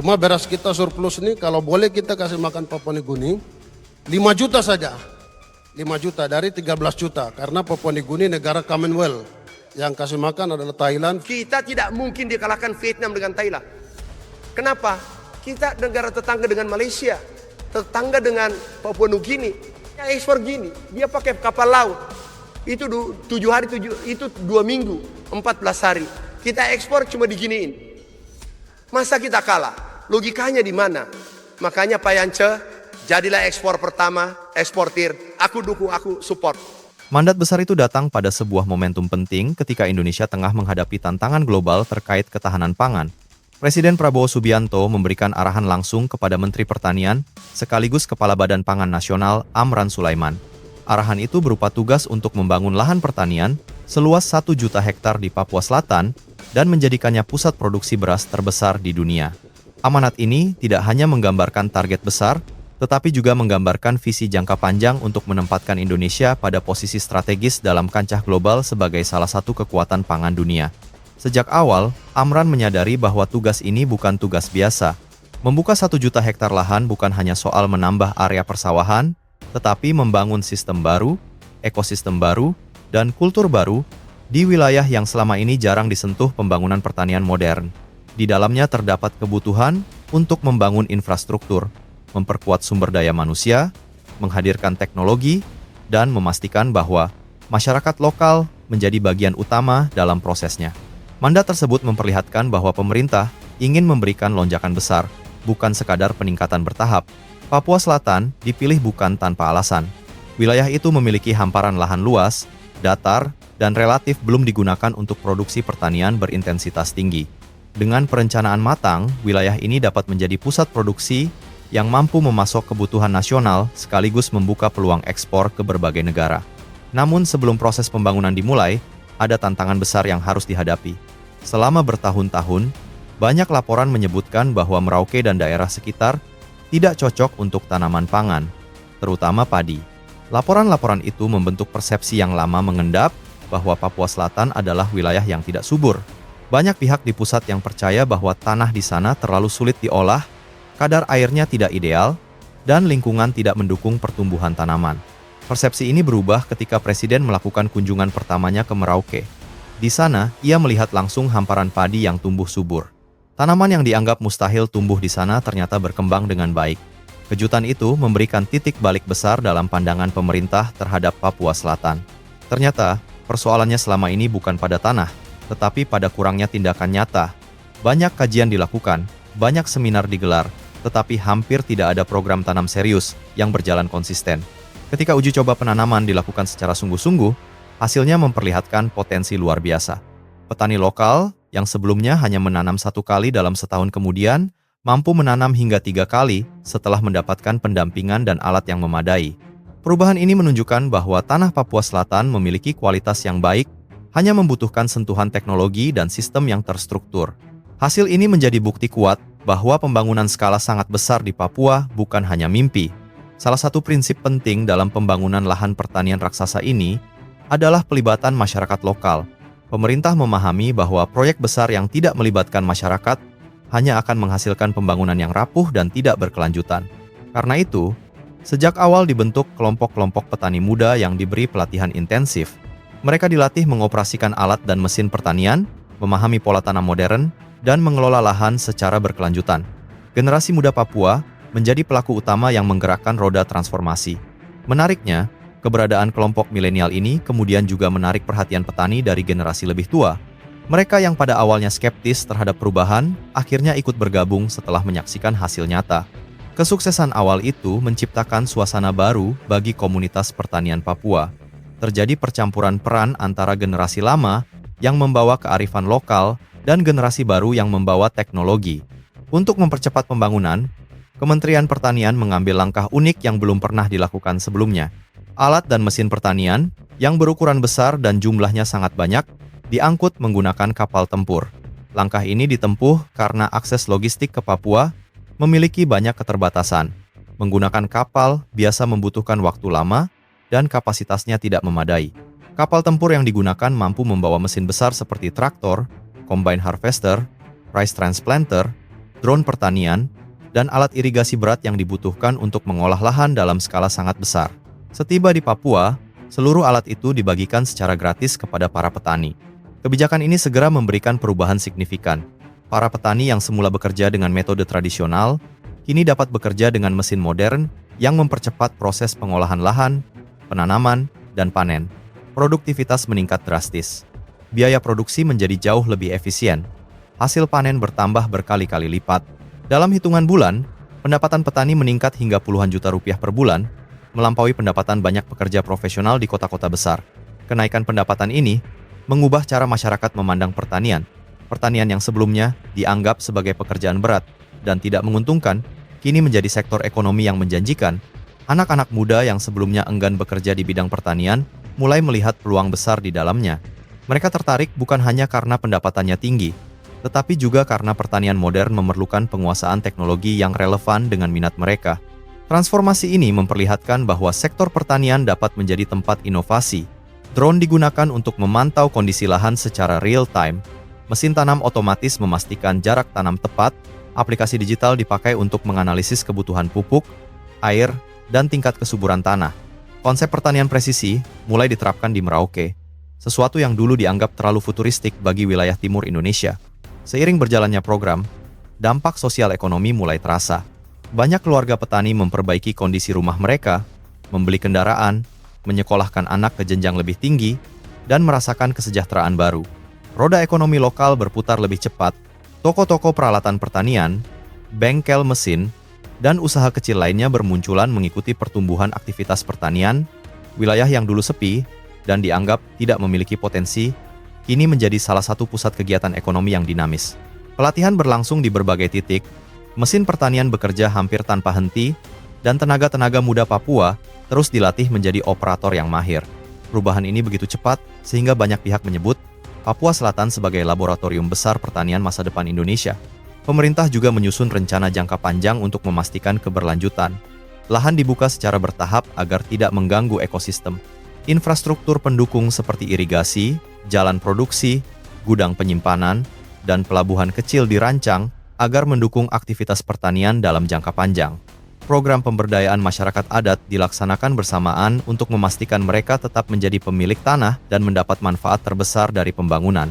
Cuma beras kita surplus ini kalau boleh kita kasih makan Papua Nugini 5 juta saja. 5 juta dari 13 juta. Karena Papua Nugini negara Commonwealth. Yang kasih makan adalah Thailand. Kita tidak mungkin dikalahkan Vietnam dengan Thailand. Kenapa? Kita negara tetangga dengan Malaysia. Tetangga dengan Papua Nugini. Yang ekspor gini. Dia pakai kapal laut. Itu 7 hari, itu 2 minggu. 14 hari. Kita ekspor cuma diginiin. Masa kita kalah? Logikanya di mana? Makanya Pak Yance, jadilah ekspor pertama, eksportir. Aku dukung, aku support. Mandat besar itu datang pada sebuah momentum penting ketika Indonesia tengah menghadapi tantangan global terkait ketahanan pangan. Presiden Prabowo Subianto memberikan arahan langsung kepada Menteri Pertanian, sekaligus Kepala Badan Pangan Nasional, Amran Sulaiman. Arahan itu berupa tugas untuk membangun lahan pertanian seluas 1 juta hektar di Papua Selatan dan menjadikannya pusat produksi beras terbesar di dunia. Amanat ini tidak hanya menggambarkan target besar, tetapi juga menggambarkan visi jangka panjang untuk menempatkan Indonesia pada posisi strategis dalam kancah global sebagai salah satu kekuatan pangan dunia. Sejak awal, Amran menyadari bahwa tugas ini bukan tugas biasa. Membuka 1 juta hektar lahan bukan hanya soal menambah area persawahan, tetapi membangun sistem baru, ekosistem baru, dan kultur baru di wilayah yang selama ini jarang disentuh pembangunan pertanian modern. Di dalamnya terdapat kebutuhan untuk membangun infrastruktur, memperkuat sumber daya manusia, menghadirkan teknologi, dan memastikan bahwa masyarakat lokal menjadi bagian utama dalam prosesnya. Mandat tersebut memperlihatkan bahwa pemerintah ingin memberikan lonjakan besar, bukan sekadar peningkatan bertahap. Papua Selatan dipilih bukan tanpa alasan. Wilayah itu memiliki hamparan lahan luas, datar, dan relatif belum digunakan untuk produksi pertanian berintensitas tinggi. Dengan perencanaan matang, wilayah ini dapat menjadi pusat produksi yang mampu memasok kebutuhan nasional sekaligus membuka peluang ekspor ke berbagai negara. Namun sebelum proses pembangunan dimulai, ada tantangan besar yang harus dihadapi. Selama bertahun-tahun, banyak laporan menyebutkan bahwa Merauke dan daerah sekitar tidak cocok untuk tanaman pangan, terutama padi. Laporan-laporan itu membentuk persepsi yang lama mengendap bahwa Papua Selatan adalah wilayah yang tidak subur. Banyak pihak di pusat yang percaya bahwa tanah di sana terlalu sulit diolah, kadar airnya tidak ideal, dan lingkungan tidak mendukung pertumbuhan tanaman. Persepsi ini berubah ketika Presiden melakukan kunjungan pertamanya ke Merauke. Di sana, ia melihat langsung hamparan padi yang tumbuh subur. Tanaman yang dianggap mustahil tumbuh di sana ternyata berkembang dengan baik. Kejutan itu memberikan titik balik besar dalam pandangan pemerintah terhadap Papua Selatan. Ternyata, persoalannya selama ini bukan pada tanah, tetapi pada kurangnya tindakan nyata. Banyak kajian dilakukan, banyak seminar digelar, tetapi hampir tidak ada program tanam serius yang berjalan konsisten. Ketika uji coba penanaman dilakukan secara sungguh-sungguh, hasilnya memperlihatkan potensi luar biasa. Petani lokal yang sebelumnya hanya menanam 1 kali dalam setahun kemudian, mampu menanam hingga 3 kali setelah mendapatkan pendampingan dan alat yang memadai. Perubahan ini menunjukkan bahwa tanah Papua Selatan memiliki kualitas yang baik, hanya membutuhkan sentuhan teknologi dan sistem yang terstruktur. Hasil ini menjadi bukti kuat bahwa pembangunan skala sangat besar di Papua bukan hanya mimpi. Salah satu prinsip penting dalam pembangunan lahan pertanian raksasa ini adalah pelibatan masyarakat lokal. Pemerintah memahami bahwa proyek besar yang tidak melibatkan masyarakat hanya akan menghasilkan pembangunan yang rapuh dan tidak berkelanjutan. Karena itu, sejak awal dibentuk kelompok-kelompok petani muda yang diberi pelatihan intensif. Mereka dilatih mengoperasikan alat dan mesin pertanian, memahami pola tanam modern, dan mengelola lahan secara berkelanjutan. Generasi muda Papua menjadi pelaku utama yang menggerakkan roda transformasi. Menariknya, keberadaan kelompok milenial ini kemudian juga menarik perhatian petani dari generasi lebih tua. Mereka yang pada awalnya skeptis terhadap perubahan, akhirnya ikut bergabung setelah menyaksikan hasil nyata. Kesuksesan awal itu menciptakan suasana baru bagi komunitas pertanian Papua. Terjadi percampuran peran antara generasi lama yang membawa kearifan lokal dan generasi baru yang membawa teknologi. Untuk mempercepat pembangunan, Kementerian Pertanian mengambil langkah unik yang belum pernah dilakukan sebelumnya. Alat dan mesin pertanian yang berukuran besar dan jumlahnya sangat banyak diangkut menggunakan kapal tempur. Langkah ini ditempuh karena akses logistik ke Papua memiliki banyak keterbatasan. Menggunakan kapal biasa membutuhkan waktu lama dan kapasitasnya tidak memadai. Kapal tempur yang digunakan mampu membawa mesin besar seperti traktor, combine harvester, rice transplanter, drone pertanian, dan alat irigasi berat yang dibutuhkan untuk mengolah lahan dalam skala sangat besar. Setiba di Papua, seluruh alat itu dibagikan secara gratis kepada para petani. Kebijakan ini segera memberikan perubahan signifikan. Para petani yang semula bekerja dengan metode tradisional, kini dapat bekerja dengan mesin modern yang mempercepat proses pengolahan lahan, penanaman, dan panen. Produktivitas meningkat drastis. Biaya produksi menjadi jauh lebih efisien. Hasil panen bertambah berkali-kali lipat. Dalam hitungan bulan, pendapatan petani meningkat hingga puluhan juta rupiah per bulan, melampaui pendapatan banyak pekerja profesional di kota-kota besar. Kenaikan pendapatan ini mengubah cara masyarakat memandang pertanian. Pertanian yang sebelumnya dianggap sebagai pekerjaan berat dan tidak menguntungkan, kini menjadi sektor ekonomi yang menjanjikan. Anak-anak muda yang sebelumnya enggan bekerja di bidang pertanian mulai melihat peluang besar di dalamnya. Mereka tertarik bukan hanya karena pendapatannya tinggi, tetapi juga karena pertanian modern memerlukan penguasaan teknologi yang relevan dengan minat mereka. Transformasi ini memperlihatkan bahwa sektor pertanian dapat menjadi tempat inovasi. Drone digunakan untuk memantau kondisi lahan secara real-time. Mesin tanam otomatis memastikan jarak tanam tepat. Aplikasi digital dipakai untuk menganalisis kebutuhan pupuk, air, dan tingkat kesuburan tanah. Konsep pertanian presisi mulai diterapkan di Merauke, sesuatu yang dulu dianggap terlalu futuristik bagi wilayah timur Indonesia. Seiring berjalannya program, dampak sosial ekonomi mulai terasa. Banyak keluarga petani memperbaiki kondisi rumah mereka, membeli kendaraan, menyekolahkan anak ke jenjang lebih tinggi, dan merasakan kesejahteraan baru. Roda ekonomi lokal berputar lebih cepat, toko-toko peralatan pertanian, bengkel mesin, dan usaha kecil lainnya bermunculan mengikuti pertumbuhan aktivitas pertanian. Wilayah yang dulu sepi dan dianggap tidak memiliki potensi, kini menjadi salah satu pusat kegiatan ekonomi yang dinamis. Pelatihan berlangsung di berbagai titik, mesin pertanian bekerja hampir tanpa henti, dan tenaga-tenaga muda Papua terus dilatih menjadi operator yang mahir. Perubahan ini begitu cepat, sehingga banyak pihak menyebut Papua Selatan sebagai laboratorium besar pertanian masa depan Indonesia. Pemerintah juga menyusun rencana jangka panjang untuk memastikan keberlanjutan. Lahan dibuka secara bertahap agar tidak mengganggu ekosistem. Infrastruktur pendukung seperti irigasi, jalan produksi, gudang penyimpanan, dan pelabuhan kecil dirancang agar mendukung aktivitas pertanian dalam jangka panjang. Program pemberdayaan masyarakat adat dilaksanakan bersamaan untuk memastikan mereka tetap menjadi pemilik tanah dan mendapat manfaat terbesar dari pembangunan.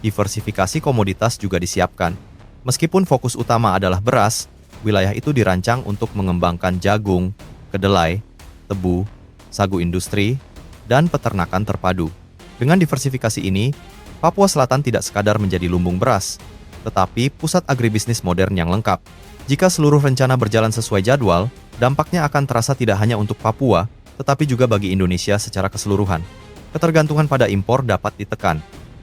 Diversifikasi komoditas juga disiapkan. Meskipun fokus utama adalah beras, wilayah itu dirancang untuk mengembangkan jagung, kedelai, tebu, sagu industri, dan peternakan terpadu. Dengan diversifikasi ini, Papua Selatan tidak sekadar menjadi lumbung beras, tetapi pusat agribisnis modern yang lengkap. Jika seluruh rencana berjalan sesuai jadwal, dampaknya akan terasa tidak hanya untuk Papua, tetapi juga bagi Indonesia secara keseluruhan. Ketergantungan pada impor dapat ditekan.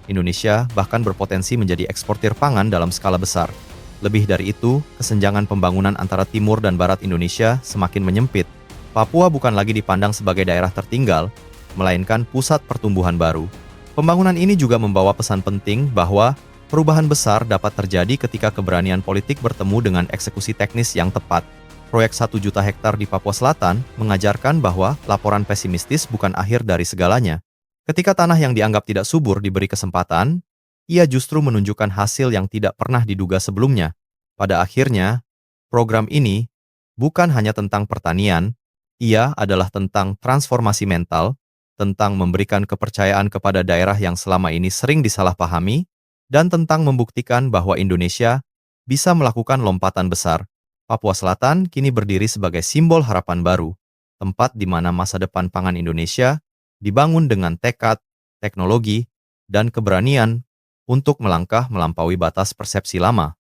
Indonesia bahkan berpotensi menjadi eksportir pangan dalam skala besar. Lebih dari itu, kesenjangan pembangunan antara timur dan barat Indonesia semakin menyempit. Papua bukan lagi dipandang sebagai daerah tertinggal, melainkan pusat pertumbuhan baru. Pembangunan ini juga membawa pesan penting bahwa perubahan besar dapat terjadi ketika keberanian politik bertemu dengan eksekusi teknis yang tepat. Proyek 1 juta hektar di Papua Selatan mengajarkan bahwa laporan pesimistis bukan akhir dari segalanya. Ketika tanah yang dianggap tidak subur diberi kesempatan, ia justru menunjukkan hasil yang tidak pernah diduga sebelumnya. Pada akhirnya, program ini bukan hanya tentang pertanian, ia adalah tentang transformasi mental, tentang memberikan kepercayaan kepada daerah yang selama ini sering disalahpahami, dan tentang membuktikan bahwa Indonesia bisa melakukan lompatan besar. Papua Selatan kini berdiri sebagai simbol harapan baru, tempat di mana masa depan pangan Indonesia dibangun dengan tekad, teknologi, dan keberanian untuk melangkah melampaui batas persepsi lama.